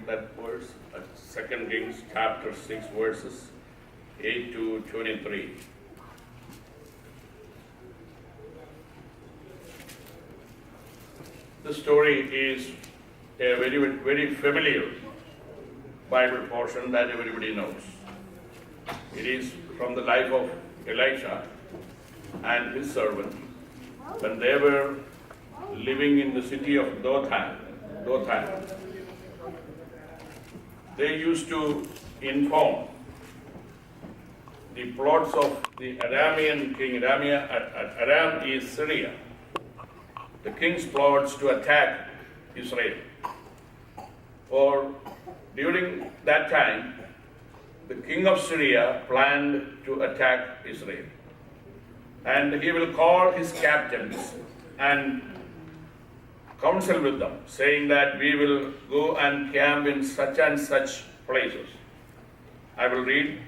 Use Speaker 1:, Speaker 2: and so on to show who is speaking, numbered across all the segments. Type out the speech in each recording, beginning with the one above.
Speaker 1: that verse, 2 Kings chapter 6 verses 8 to 23. The story is a very familiar Bible portion that everybody knows. It is from the life of Elisha and his servant when they were living in the city of Dothan. They used to inform the plots of the Aramean king. Aram is Syria. The king's plots to attack Israel. Or during that time, the king of Syria planned to attack Israel. And he will call his captains and counsel with them, saying that we will go and camp in such and such places. I will read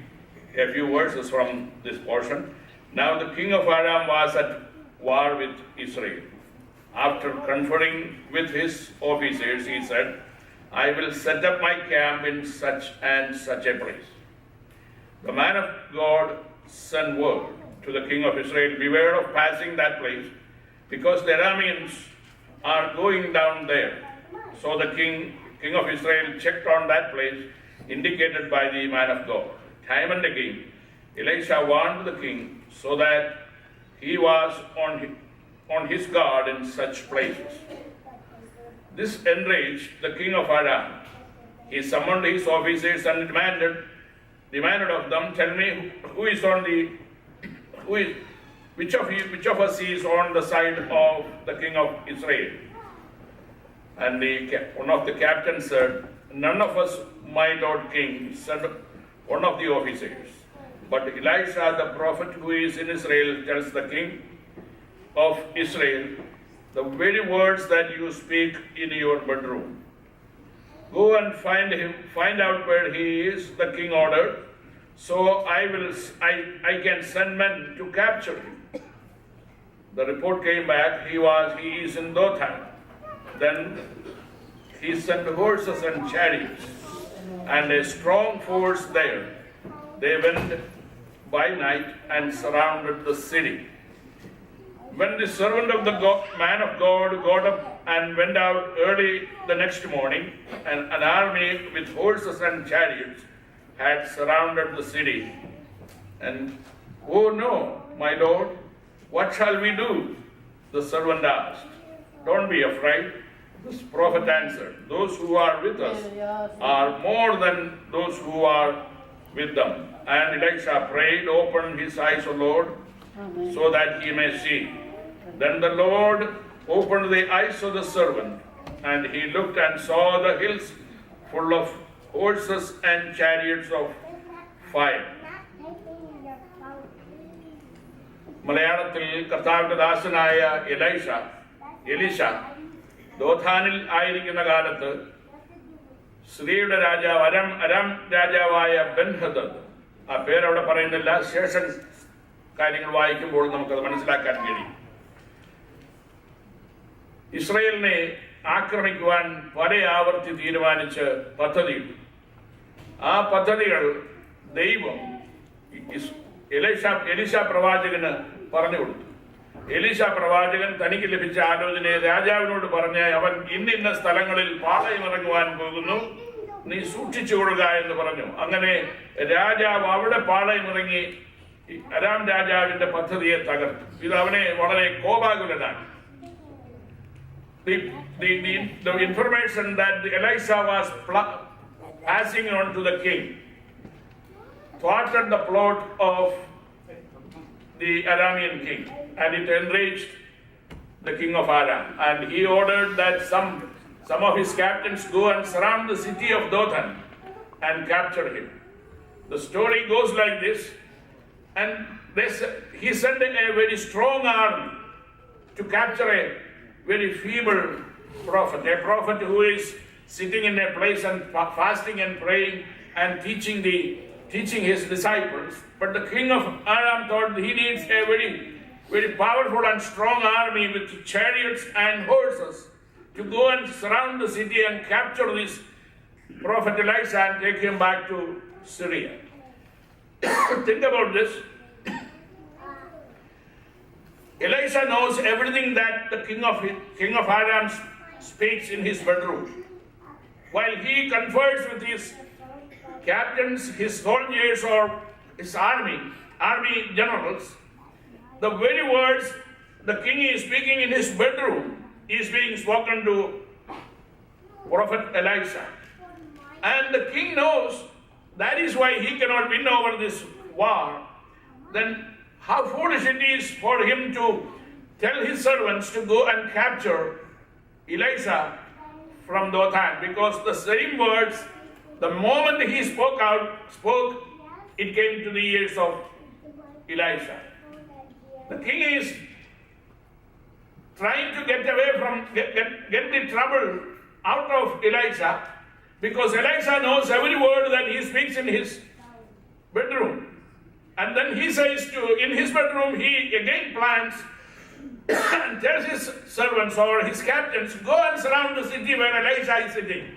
Speaker 1: a few verses from this portion. Now the king of Aram was at war with Israel. After conferring with his officers, he said, I will set up my camp in such and such a place. The man of God sent word to the king of Israel, beware of passing that place, because the Arameans are going down there. So the king of Israel checked on that place indicated by the man of God. Time and again, Elisha warned the king so that he was on his guard in such places. This enraged the king of Aram. He summoned his officers and demanded of them, tell me which of us is on the side of the king of Israel? And one of the captains said, none of us, my lord king, said one of the officers. But Elisha, the prophet who is in Israel, tells the king of Israel the very words that you speak in your bedroom. Go and find him, find out where he is, the king ordered, so I can send men to capture him. The report came back, he is in Dothan. Then he sent horses and chariots and a strong force there. They went by night and surrounded the city. When the servant of the man of God got up and went out early the next morning, and an army with horses and chariots had surrounded the city. And, oh no, my lord, what shall we do? The servant asked. Don't be afraid. This prophet answered, those who are with us are more than those who are with them. And Elisha prayed, open his eyes, O Lord, so that he may see. Then the Lord opened the eyes of the servant, and he looked and saw the hills full of horses and chariots of fire. മലയാളത്തിൽ കർത്താവിന്റെ ദാസനായ എലീശ ദോഥാനിൽ ആയിരിക്കുന്ന കാലത്ത് സിറിയയുടെ രാജാവ് അരാം രാജാവായ Benhadad, ആ പേരവിടെ പറയുന്നില്ല, ശേഷം കാര്യങ്ങൾ വായിക്കുമ്പോൾ നമുക്കത് മനസ്സിലാക്കാൻ കഴിയും. ഇസ്രയേലിനെ ആക്രമിക്കുവാൻ പല ആവർത്തി തീരുമാനിച്ച് പദ്ധതിയിട്ടു. ആ പദ്ധതികൾ ദൈവം എലീശ പ്രവാചകന് പറഞ്ഞു കൊടുത്തു. എലീശ പ്രവാചകൻ തനിക്ക് ലഭിച്ച ആലോചനയെ രാജാവിനോട് പറഞ്ഞ് അവൻ ഇന്നിന്ന സ്ഥലങ്ങളിൽ പാളയമിറങ്ങുവാൻ പോകുന്നു, നീ സൂക്ഷിച്ചു കൊള്ളുക എന്ന് പറഞ്ഞു. അങ്ങനെ രാജാവ് അവിടെ പാളയമിറങ്ങി അരാം രാജാവിന്റെ പദ്ധതിയെ തകർത്തു. ഇത് അവനെ വളരെ കോപാകുലനാക്കി. The information that Elisha was passing on to the king thwarted the plot of the Aramean king, and it enraged the king of Aram. And he ordered that some of his captains go and surround the city of Dothan and capture him. The story goes like this, and he sent a very strong army to capture a very feeble prophet, a prophet who is sitting in a place and fasting and praying and teaching his disciples. But the king of Aram thought he needs a very powerful and strong army with chariots and horses to go and surround the city and capture Prophet Elisha and take him back to Syria. Think about this. Elisha knows everything that the king of Aram speaks in his bedroom. While he confers with his captains, his soldiers, or his army generals, the very words the king is speaking in his bedroom is being spoken to Prophet Elisha. And the king knows that is why he cannot win over this war. Then how foolish it is for him to tell his servants to go and capture Elisha from Dothan, because the same words, the moment he spoke, it came to the ears of Elisha. The king is trying to get away from, get the trouble out of Elisha, because Elisha knows every word that he speaks in his bedroom. And then he says in his bedroom, he again plans and tells his servants or his captains, go and surround the city where Elisha is sitting.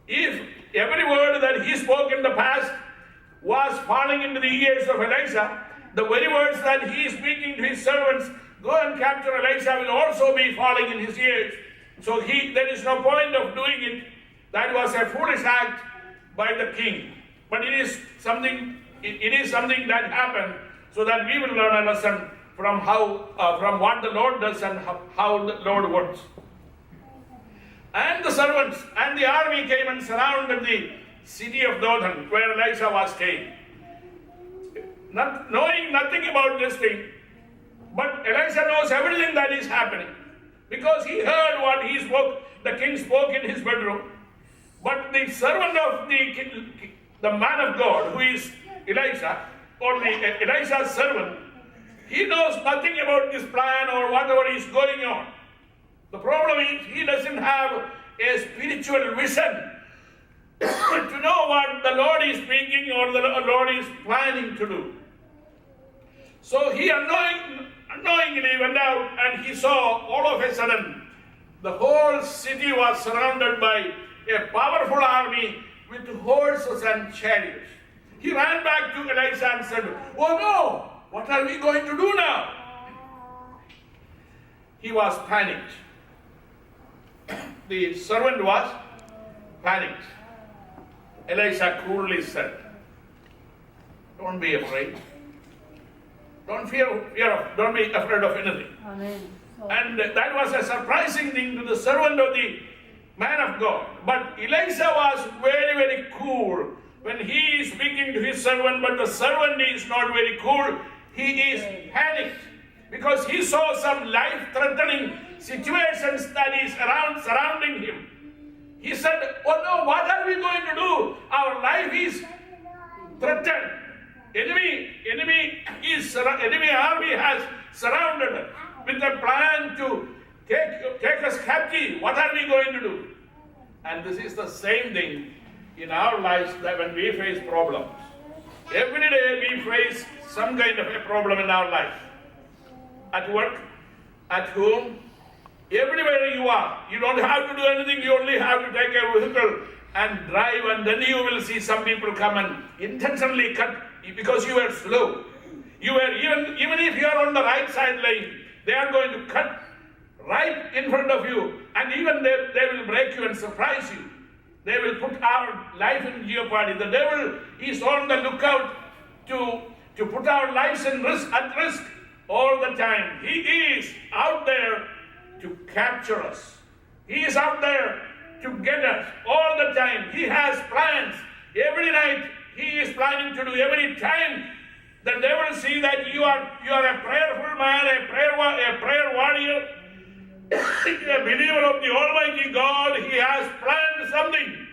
Speaker 1: If every word that he spoke in the past was falling into the ears of Elisha, the very words that he is speaking to his servants, go and capture Elisha, will also be falling in his ears. So there is no point of doing it. That was a foolish act by the king. But it is something that happened so that we will learn a lesson from what the Lord does and how the Lord works. And the servants and the army came and surrounded the city of Dothan where Elisha was staying. Not knowing nothing about this thing, but Elisha knows everything that is happening because he heard what the king spoke in his bedroom. But the servant of the man of God, who is Elisha, or Elisha's servant, he knows nothing about this plan or whatever is going on. The problem is he doesn't have a spiritual vision to know what the Lord is speaking or the Lord is planning to do. So he unknowingly went out and he saw all of a sudden the whole city was surrounded by a powerful army with horses and chariots. He ran back to Elisha and said, "Oh no, what are we going to do now?" He was panicked. The servant was panicked. Elisha coolly said, "Don't be afraid. Don't don't be afraid of anything."
Speaker 2: Amen.
Speaker 1: And that was a surprising thing to the servant of the man of God. But Elisha was very, very cool when he is speaking to his servant, but the servant is not very cool. He is panicked because he saw some life-threatening situations that is surrounding him. He said, "Oh no, what are we going to do? Our life is threatened. Enemy army has surrounded us with a plan to take us captive. What are we going to do?" And this is the same thing in our lives that when we face problems. Every day we face some kind of a problem in our life. At work, at home, everywhere you are. You don't have to do anything. You only have to take a vehicle and drive, and then you will see some people come and intentionally cut because you were slow. You were even if you are on the right side lane, they are going to cut right in front of you, and even they will break you and surprise you. They will put our life in jeopardy. The devil is on the lookout to put our lives at risk all the time. He is out there to capture us. He is out there to get us all the time. He has plans. Every night he is planning to do. Every time the devil see that you are a prayerful man, a prayer warrior, a believer of the Almighty God, he has planned something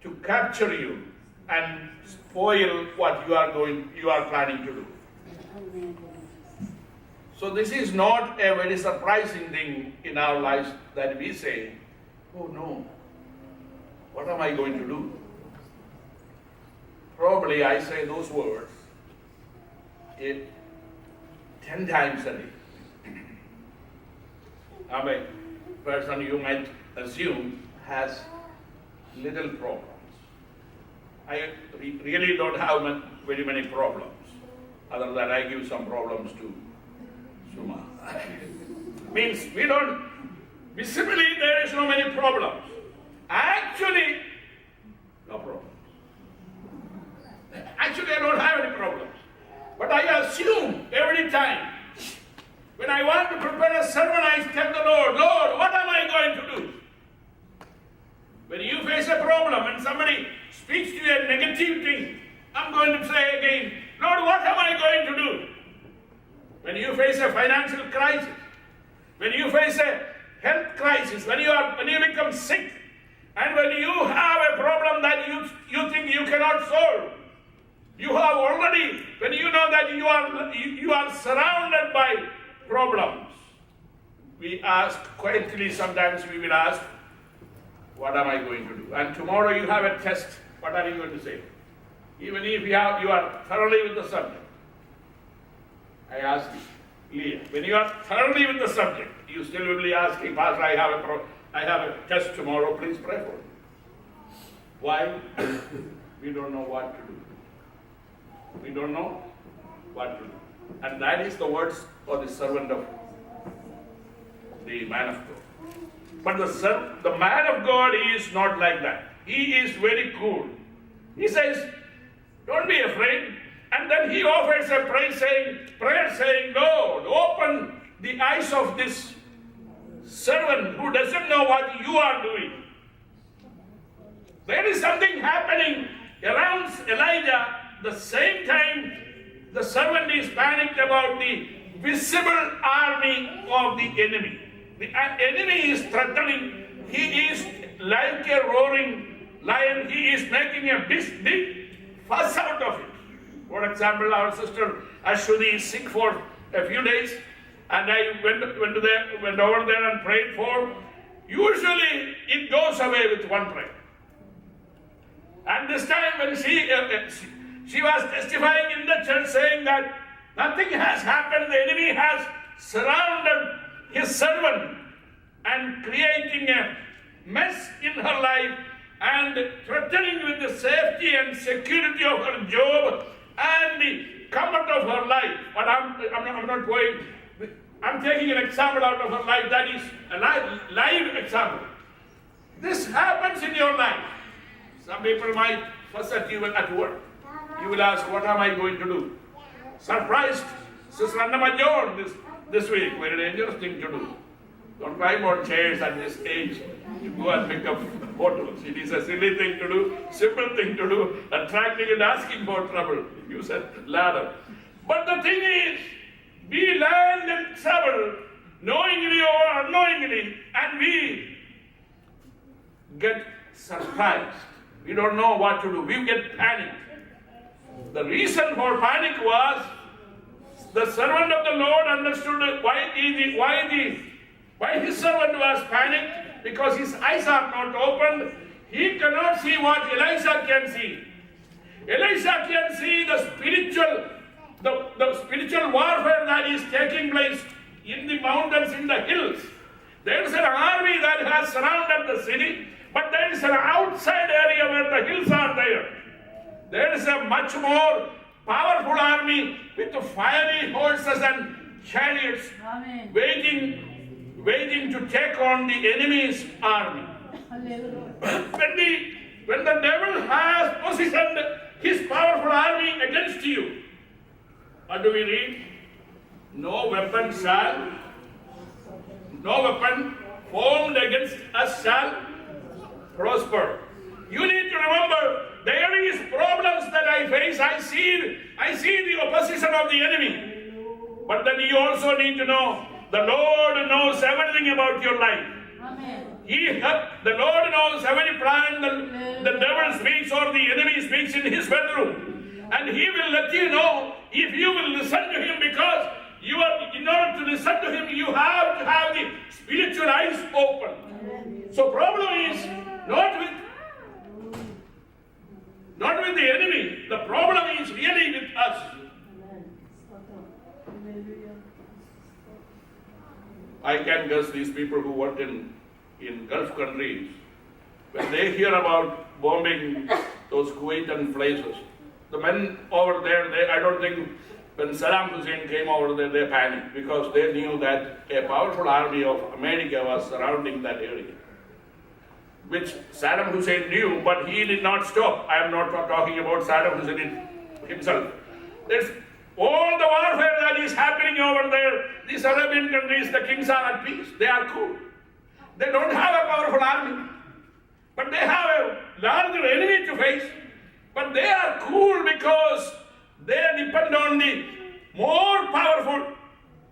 Speaker 1: to capture you and spoil what you are planning to do. So this is not a very surprising thing in our lives that we say, "Oh no, what am I going to do?" Probably I say those words 10 times a day. I'm a person you might assume has little problems. I really don't have very many problems, other than I give some problems to Suma. Means we don't, visibly there is no many problems. Actually, no problems. Actually, I don't have any problems. But I assume every time, when I want to prepare a sermon, I tell the Lord, Lord, what am I going to do? When you face a problem and somebody speaks to you a negative thing, I'm going to say again, Lord, what am I going to do? When you face a financial crisis, when you face a health crisis, when you become sick, and when you have a problem that you think you cannot solve, you have already, when you know that you are surrounded by problems, we ask quietly, sometimes we will ask, what am I going to do? And tomorrow you have a test, what are you going to say? Even if you are thoroughly with the subject. I ask you, Leah, when you are thoroughly with the subject, you still will be asking, Pastor, I have a test tomorrow, please pray for me. Why? We don't know what to do. We don't know what to do. And that is the words of the servant of the man of God. But the man of God is not like that. He is very cool. He says, don't be afraid. And then he offers a prayer saying, Lord, open the eyes of this servant who doesn't know what you are doing. There is something happening around Elijah. The same time, the servant is panicked about the visible army of the enemy. The enemy is threatening. He is like a roaring lion. He is making a big fuss out of it. For example, our sister Ashwini is sick for a few days, and I went over there and prayed for. Usually, it goes away with one prayer. And this time, when she was testifying in the church, saying that nothing has happened, the enemy has surrounded his servant and creating a mess in her life and threatening with the safety and security of her job and the comfort of her life. But I'm not going, I'm taking an example out of her life that is a live example. This happens in your life. Some people might fuss at you at work. You will ask, what am I going to do? Surprised Sister Annama John this week. Very dangerous thing to do. Don't climb on chairs at this age to go and pick up photos. It is a silly thing to do, simple thing to do, attracting and asking for trouble. You said ladder. But the thing is, we land in trouble knowingly or unknowingly, and we get surprised. We don't know what to do. We get panicked. The reason for panic was the servant of the Lord understood why his servant was panicked, because his eyes are not opened. He cannot see what Elisha can see. Elisha can see the spiritual warfare that is taking place in the mountains, in the hills. There is an army that has surrounded the city, but there is an outside area where the hills are there. There is a much more powerful army with fiery horses and chariots. Amen. waiting to take on the enemy's army. When the devil has positioned his powerful army against you, what do we read? No weapon formed against us shall prosper. You need to remember, there is problems that I face. I see the opposition of the enemy. But then you also need to know, the Lord knows everything about your life. Amen. The Lord knows every plan the devil speaks or the enemy speaks in his bedroom. And he will let you know if you will listen to him, because in order to listen to him, you have to have the spiritual eyes open. So problem is not with the enemy. The problem is really with us. I can guess these people who work in Gulf countries, when they hear about bombing those Kuwait and places, the men over there, I don't think when Saddam Hussein came over there, they panicked because they knew that a powerful army of America was surrounding that area, which Saddam Hussein knew, but he did not stop. I am not talking about Saddam Hussein himself. There's all the warfare that is happening over there. These Arabian countries, the kings are at peace. They are cool. They don't have a powerful army, but they have a larger enemy to face. But they are cool because they depend on the more powerful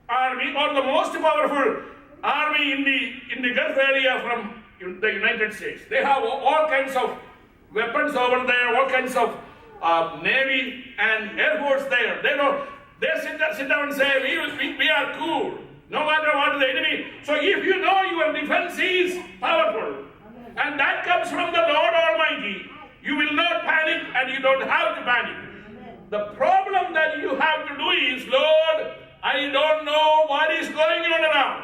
Speaker 1: army or the most powerful army in the Gulf area from the United States. They have all kinds of weapons over there, all kinds of Navy and Air Force there. They sit down and say, we are cool, no matter what the enemy. So if you know your defense is powerful, and that comes from the Lord Almighty, you will not panic and you don't have to panic. The problem that you have to do is, Lord, I don't know what is going on around.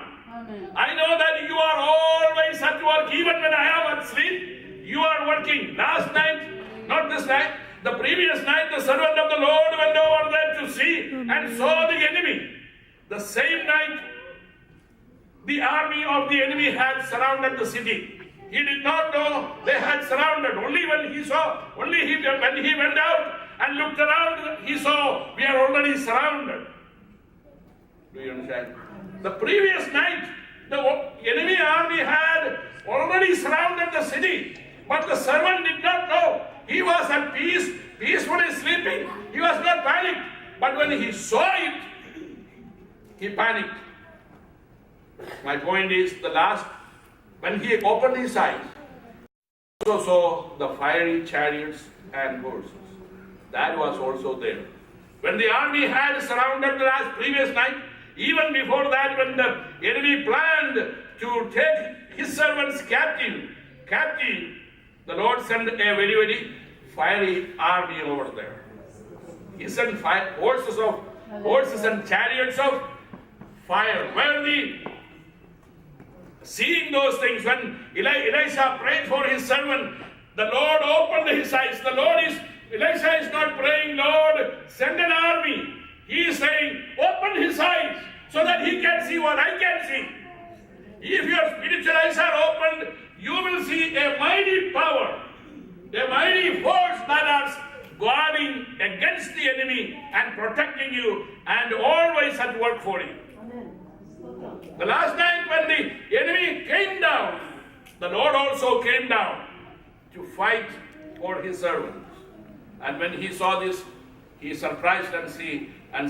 Speaker 1: I know that you are always at work, even when I am asleep. You are working. Last night, not this night, the previous night, the servant of the Lord went over there to see and saw the enemy. The same night, the army of the enemy had surrounded the city. He did not know they had surrounded. Only when he went out and looked around, he saw we are already surrounded. Do you understand? The previous night, the enemy army had already surrounded the city, but the servant did not know. He was at peace, peacefully sleeping. He was not panicked. But when he saw it, he panicked. My point is, when he opened his eyes, he also saw the fiery chariots and horses. That was also there. When the army had surrounded the previous night, even before that, when the enemy planned to take his servants captive, the Lord sent a very, very fiery army over there. He sent horses and chariots of fire. Seeing those things, when Elisha prayed for his servant, the Lord opened his eyes. Elisha is not praying, Lord, send an army. He is saying, open his eyes so that he can see what I can see. If your spiritual eyes are opened, you will see a mighty power, a mighty force that is guarding against the enemy and protecting you and always at work for you. The last night when the enemy came down, the Lord also came down to fight for his servants. And when he saw this, he surprised and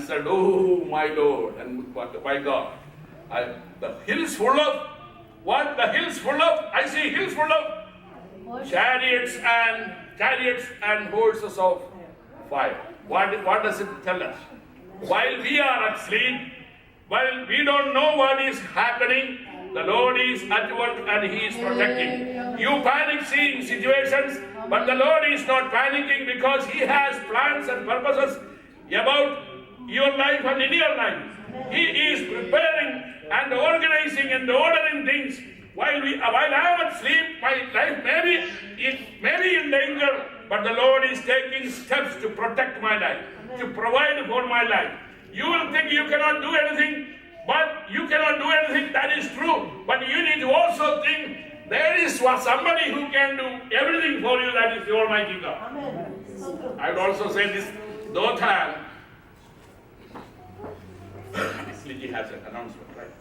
Speaker 1: said, oh my Lord and my God, the hills full of what? The hills full of, I see hills full of chariots and horses of fire. What does it tell us? While we are asleep, while we don't know what is happening, the Lord is at work and He is protecting. You panic seeing situations, but the Lord is not panicking because He has plans and purposes about your life and in your life. He is preparing and organizing and ordering things. While I am asleep, my life may be in danger, but the Lord is taking steps to protect my life, to provide for my life. You will think you cannot do anything, but you cannot do anything. That is true. But you need to also think there is somebody who can do everything for you. That is the Almighty God. Amen. I would also say this Dothan. Liji has an announcement, right?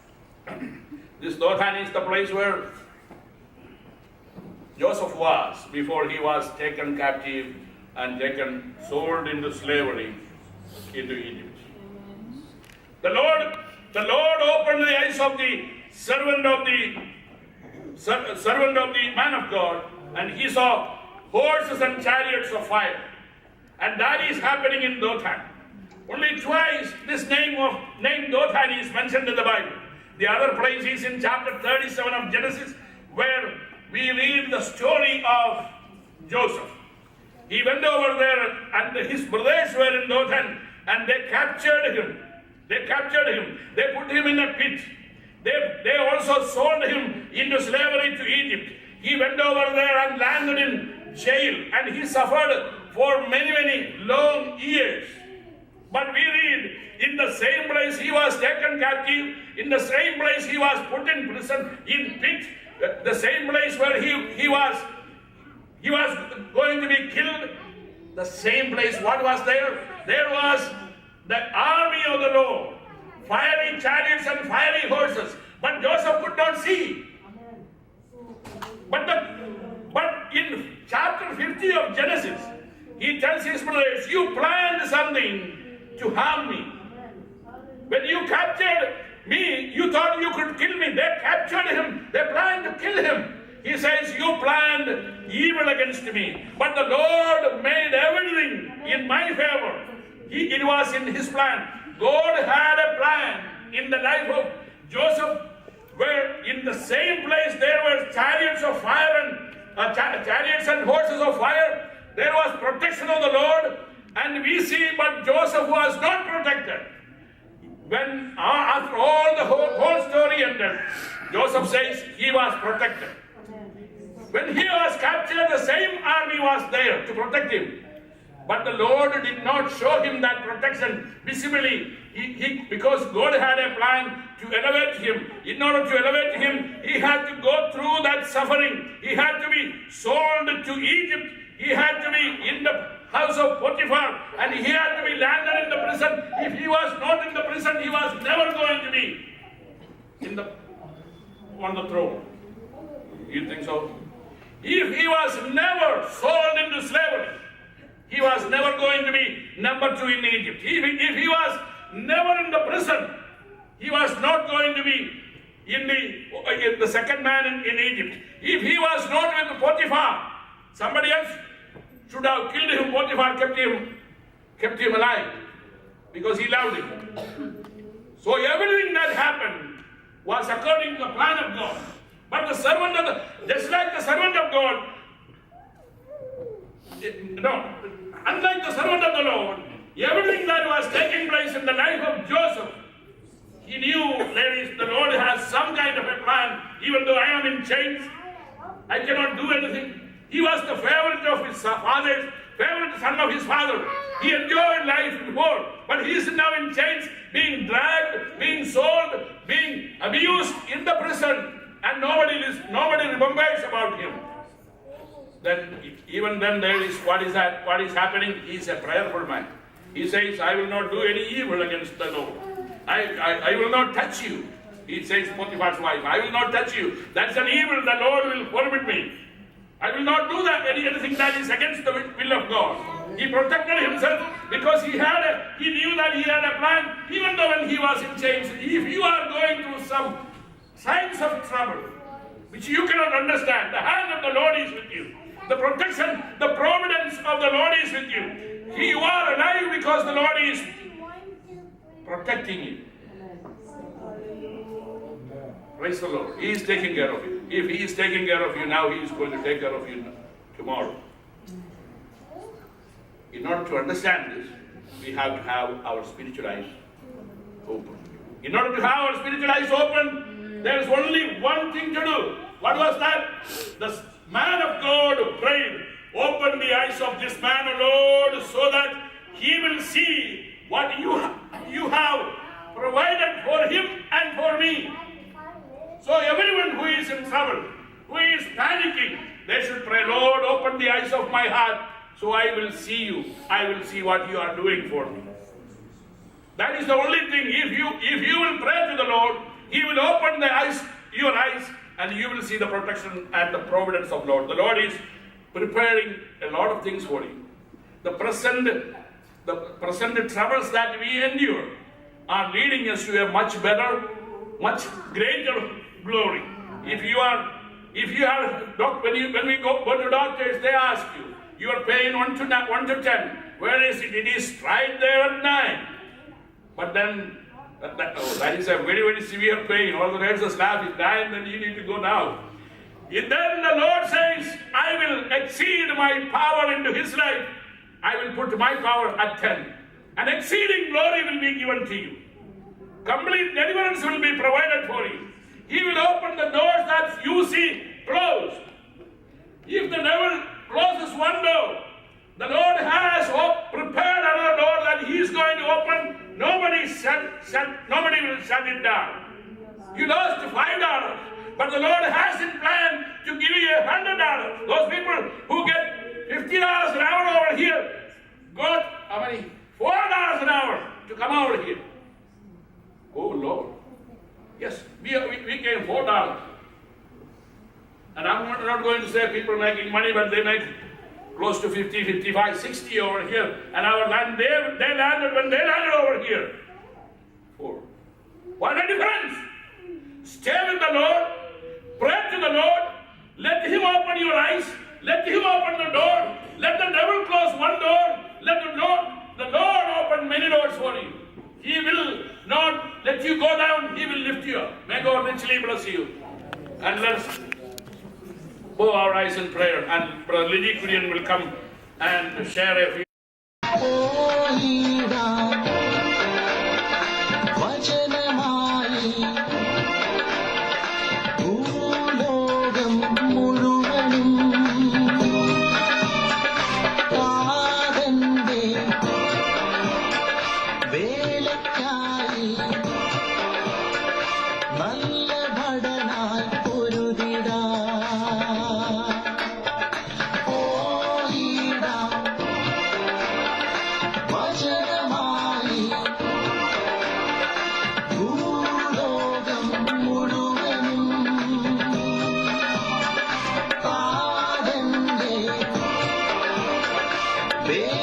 Speaker 1: This Dothan is the place where Joseph was before he was taken captive and sold into slavery into Egypt. The Lord opened the eyes of the servant of the man of God, and he saw horses and chariots of fire. And that is happening in Dothan. Only twice this name Dothan is mentioned in the Bible. The other place is in chapter 37 of Genesis, where we read the story of Joseph. He went over there, and his brothers were in Dothan, and they captured him. They put him in a pit. They also sold him into slavery to Egypt. he went over there and landed in jail, and he suffered for many, many long years. But we read, in the same place he was taken captive, in the same place he was put in prison, in pit, the same place where he was going to be killed, the same place. What was there? There was the army of the Lord, fiery chariots and fiery horses. But Joseph could not see. But in chapter 50 of Genesis, he tells his brothers, you planned something to harm me. When you captured me, you thought you could kill me. They captured him. They planned to kill him. He says, you planned evil against me. But the Lord made everything in my favor. It was in his plan. God had a plan in the life of Joseph, where in the same place there were chariots of fire and chariots and horses of fire. There was protection of the Lord. And we see, but Joseph was not protected. When after all the whole story ended, Joseph says he was protected. When he was captured, the same army was there to protect him. But the Lord did not show him that protection visibly. Because God had a plan to elevate him. In order to elevate him, he had to go through that suffering. He had to be sold to Egypt. He had to be in the house of Potiphar, and he had to be landed in the prison. If he was not in the prison, he was never going to be on the throne. You think so? If he was never sold into slavery, he was never going to be number 2 in Egypt. If he was never in the prison, he was not going to be in the second man in Egypt. If he was not with Potiphar, somebody else should have killed him. Potiphar kept him alive because he loved him. So everything that happened was according to the plan of God. But the servant of just like the servant of God, unlike the servant of the Lord, everything that was taking place in the life of Joseph, he knew, ladies, the Lord has some kind of a plan. Even though I am in chains, I cannot do anything. He was the favorite of his father, favorite son of his father. He enjoyed life before, but he is now in chains, being dragged, being sold, being abused in the prison, and nobody remembers about him. Then, even then, there is what is happening? He is a prayerful man. He says, I will not do any evil against the Lord. I will not touch you. He says, Potiphar's wife, I will not touch you. That's an evil. The Lord will forbid me. I will not do that, anything that is against the will of God. He protected himself because he knew that he had a plan, even though when he was in chains. If you are going through some signs of trouble, which you cannot understand, the hand of the Lord is with you. The protection, the providence of the Lord is with you. You are alive because the Lord is protecting you. Praise the Lord. He is taking care of you. If he is taking care of you now, he is going to take care of you tomorrow. In order to understand this, we have to have our spiritual eyes open. In order to have our spiritual eyes open, there is only one thing to do. What was that? The man of God prayed, open the eyes of this man, O Lord, so that he will see what you have provided for him and for me. So everyone who is in trouble, who is panicking, they should pray, Lord, open the eyes of my heart, so I will see you. I will see what you are doing for me. That is the only thing. If you will pray to the Lord, he will open your eyes, and you will see the protection and the providence of Lord. The Lord is preparing a lot of things for you. The present troubles that we endure are leading us to a much better, much greater glory. When we go to doctors, they ask you, your pain 1 to 10, where is it? It is right there at 9. But then, that is a very, very severe pain. All the nurses laugh, it's 9, then you need to go now. And then the Lord says, I will exceed my power into his life. I will put my power at 10. And exceeding glory will be given to you. Complete deliverance will be provided for you. He will open the doors that you see closed. If the devil closes one door, the Lord has prepared another door that He is going to open. Nobody will shut it down. You lost $5, but the Lord has in plan to give you $100. Those people who get $50 an hour over here got how many? $4 an hour to come over here. Oh Lord. Yes, we came $4. And I'm not going to say people making money, but they make close to 50, 55, 60 over here. And our land, they landed when they landed over here. 4. What a difference! Stay with the Lord, pray to the Lord, let Him open your eyes, let Him open the door, let the devil close one door, let the Lord open many doors for you. He will not let you go down, He will lift you up. May God richly bless you. And let's bow our eyes in prayer, and Brother Liddy Kurian will come and share a few.
Speaker 2: Be